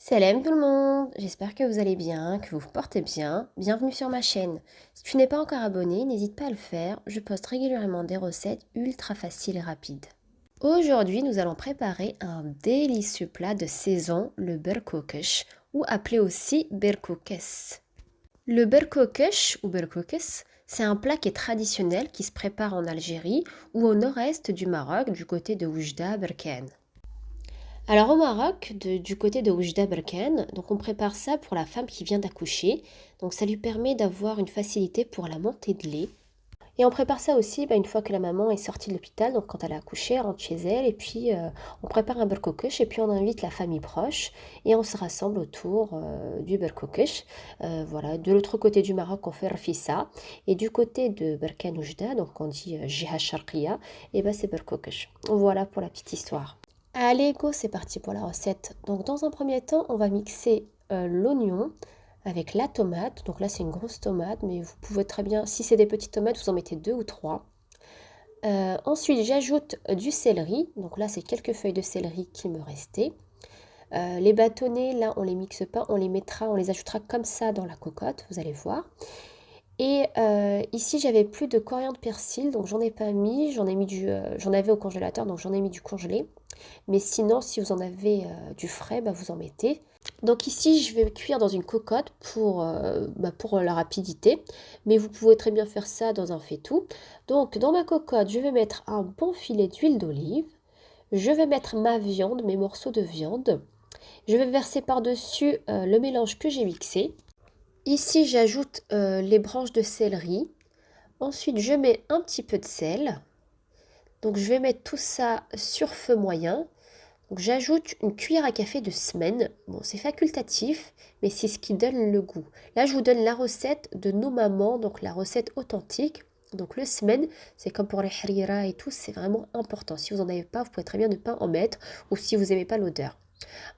Salam tout le monde, j'espère que vous allez bien, que vous vous portez bien. Bienvenue sur ma chaîne. Si tu n'es pas encore abonné, n'hésite pas à le faire. Je poste régulièrement des recettes ultra faciles et rapides. Aujourd'hui, nous allons préparer un délicieux plat de saison, le berkokesh, ou appelé aussi berkokes. Le berkokesh ou berkokes, c'est un plat qui est traditionnel qui se prépare en Algérie ou au nord-est du Maroc, du côté de Oujda, Berkane. Alors au Maroc, du côté de Oujda Berkane, donc on prépare ça pour la femme qui vient d'accoucher. Donc ça lui permet d'avoir une facilité pour la montée de lait. Et on prépare ça aussi une fois que la maman est sortie de l'hôpital, donc quand elle a accouché, elle rentre chez elle, et puis on prépare un berkokesh, et puis on invite la famille proche, et on se rassemble autour du berkokesh. Voilà, de l'autre côté du Maroc, on fait rfissa, et du côté de Berkane Oujda, donc on dit Jiha Sharqiya, et ben c'est berkokesh. Voilà pour la petite histoire. Allez, go, c'est parti pour la recette. Donc, dans un premier temps, on va mixer l'oignon avec la tomate. Donc là, c'est une grosse tomate, mais vous pouvez très bien, si c'est des petites tomates, vous en mettez deux ou trois. Ensuite, j'ajoute du céleri. Donc là, c'est quelques feuilles de céleri qui me restaient. Les bâtonnets, là, on les mixe pas, on les mettra, on les ajoutera comme ça dans la cocotte, vous allez voir. Et ici, j'avais plus de coriandre persil, donc j'en ai pas mis. J'en avais au congélateur, donc j'en ai mis du congelé. Mais sinon, si vous en avez du frais, vous en mettez. Donc ici, je vais cuire dans une cocotte pour la rapidité. Mais vous pouvez très bien faire ça dans un faitout. Donc dans ma cocotte, je vais mettre un bon filet d'huile d'olive. Je vais mettre ma viande, mes morceaux de viande. Je vais verser par-dessus le mélange que j'ai mixé. Ici, j'ajoute les branches de céleri. Ensuite, je mets un petit peu de sel. Donc je vais mettre tout ça sur feu moyen. Donc j'ajoute une cuillère à café de semaine. Bon, c'est facultatif, mais c'est ce qui donne le goût. Là, je vous donne la recette de nos mamans, donc la recette authentique. Donc le semaine, c'est comme pour les harira et tout, c'est vraiment important. Si vous n'en avez pas, vous pouvez très bien ne pas en mettre, ou si vous n'aimez pas l'odeur.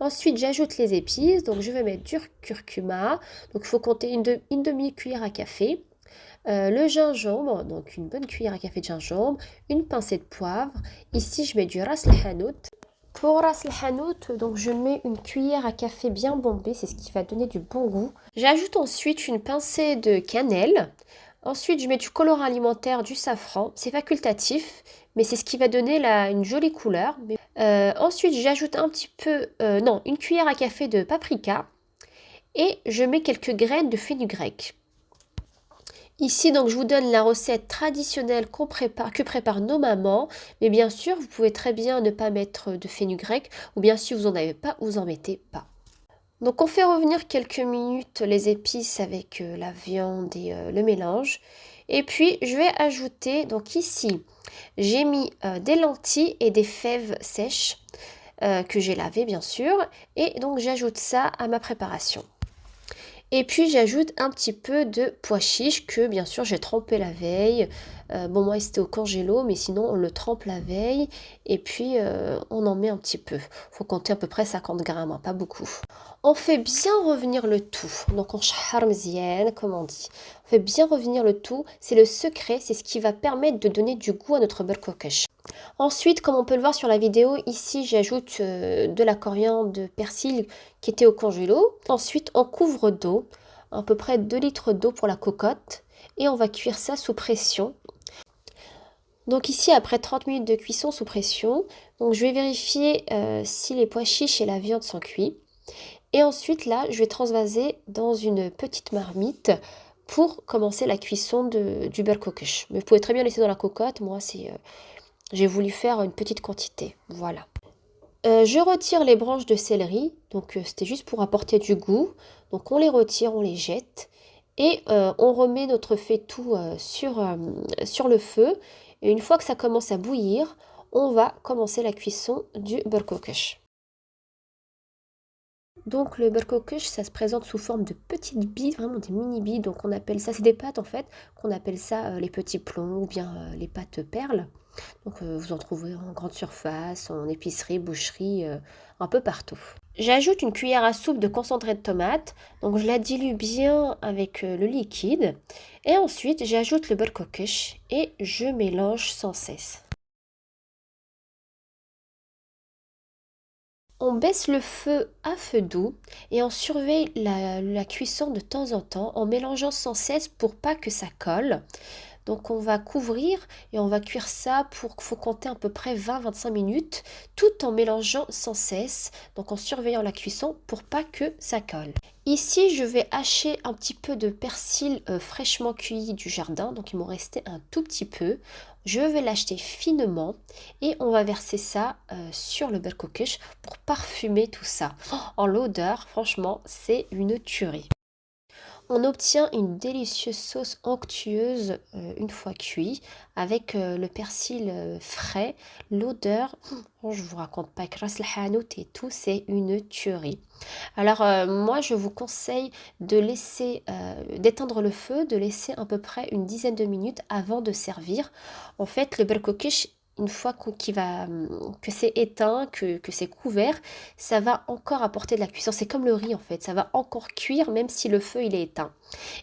Ensuite, j'ajoute les épices. Donc je vais mettre du curcuma. Donc il faut compter une demi-cuillère à café. Le gingembre, donc une bonne cuillère à café de gingembre. Une pincée de poivre. Ici, je mets du ras el hanout. Pour ras el hanout, donc je mets une cuillère à café bien bombée, c'est ce qui va donner du bon goût. J'ajoute ensuite une pincée de cannelle. Ensuite, je mets du colorant alimentaire, du safran. C'est facultatif, mais c'est ce qui va donner une jolie couleur. Ensuite, j'ajoute un petit peu, non, une cuillère à café de paprika. Et je mets quelques graines de fenugrec. Ici, donc, je vous donne la recette traditionnelle que préparent nos mamans. Mais bien sûr, vous pouvez très bien ne pas mettre de fenugrec. Ou bien si vous n'en avez pas, vous n'en mettez pas. Donc, on fait revenir quelques minutes les épices avec la viande et le mélange. Et puis, je vais ajouter, donc ici, j'ai mis des lentilles et des fèves sèches que j'ai lavées, bien sûr. Et donc, j'ajoute ça à ma préparation. Et puis j'ajoute un petit peu de pois chiches que bien sûr j'ai trempé la veille. Bon moi c'était au congélo mais sinon on le trempe la veille et puis on en met un petit peu. Faut compter à peu près 50 grammes, hein, pas beaucoup. On fait bien revenir le tout. Donc on shahar mzian comme on dit. On fait bien revenir le tout. C'est le secret, c'est ce qui va permettre de donner du goût à notre berkokesh. Ensuite, comme on peut le voir sur la vidéo, ici j'ajoute de la coriandre de persil qui était au congélo. Ensuite, on couvre d'eau, à peu près 2 litres d'eau pour la cocotte. Et on va cuire ça sous pression. Donc ici, après 30 minutes de cuisson sous pression, donc je vais vérifier si les pois chiches et la viande sont cuits. Et ensuite, là, je vais transvaser dans une petite marmite pour commencer la cuisson du berkokesh. Mais vous pouvez très bien laisser dans la cocotte. Moi, j'ai voulu faire une petite quantité. Voilà. Je retire les branches de céleri, donc c'était juste pour apporter du goût. Donc on les retire, on les jette et on remet notre faitout sur le feu. Et une fois que ça commence à bouillir, on va commencer la cuisson du berkokesh. Donc le berkokesh, ça se présente sous forme de petites billes, vraiment des mini billes. Donc on appelle ça, c'est des pâtes en fait, qu'on appelle ça les petits plombs ou bien les pâtes perles. Donc vous en trouvez en grande surface, en épicerie, boucherie, un peu partout. J'ajoute une cuillère à soupe de concentré de tomate, donc je la dilue bien avec le liquide. Et ensuite j'ajoute le berkokesh et je mélange sans cesse. On baisse le feu à feu doux et on surveille la cuisson de temps en temps en mélangeant sans cesse pour pas que ça colle. Donc on va couvrir et on va cuire ça pour qu'il faut compter à peu près 20-25 minutes tout en mélangeant sans cesse, donc en surveillant la cuisson pour pas que ça colle. Ici, je vais hacher un petit peu de persil fraîchement cueilli du jardin, donc il m'en restait un tout petit peu. Je vais l'acheter finement et on va verser ça sur le berkokish pour parfumer tout ça. Oh, en l'odeur, franchement, c'est une tuerie. On obtient une délicieuse sauce onctueuse une fois cuit avec le persil frais. L'odeur, oh, je vous raconte pas, grâce le hanout et tout, c'est une tuerie. Alors moi je vous conseille de laisser d'éteindre le feu, de laisser à peu près une dizaine de minutes avant de servir. En fait, le berkokish, une fois que c'est éteint, que c'est couvert, ça va encore apporter de la cuisson. C'est comme le riz en fait, ça va encore cuire même si le feu il est éteint.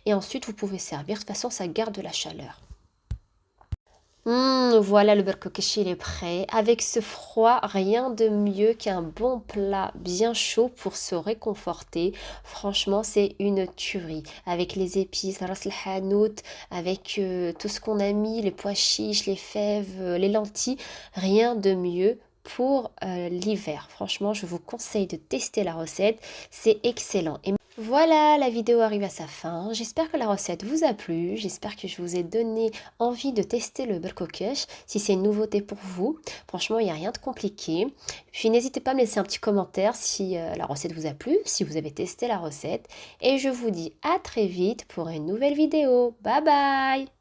Et ensuite vous pouvez servir, de toute façon ça garde de la chaleur. Voilà, le berkokeshi il est prêt. Avec ce froid, rien de mieux qu'un bon plat bien chaud pour se réconforter. Franchement, c'est une tuerie. Avec les épices, ras el hanout, avec tout ce qu'on a mis, les pois chiches, les fèves, les lentilles, rien de mieux pour l'hiver. Franchement, je vous conseille de tester la recette. C'est excellent. Et voilà, la vidéo arrive à sa fin. J'espère que la recette vous a plu. J'espère que je vous ai donné envie de tester le berkokesh si c'est une nouveauté pour vous. Franchement, il n'y a rien de compliqué. Puis n'hésitez pas à me laisser un petit commentaire si la recette vous a plu, si vous avez testé la recette. Et je vous dis à très vite pour une nouvelle vidéo. Bye bye!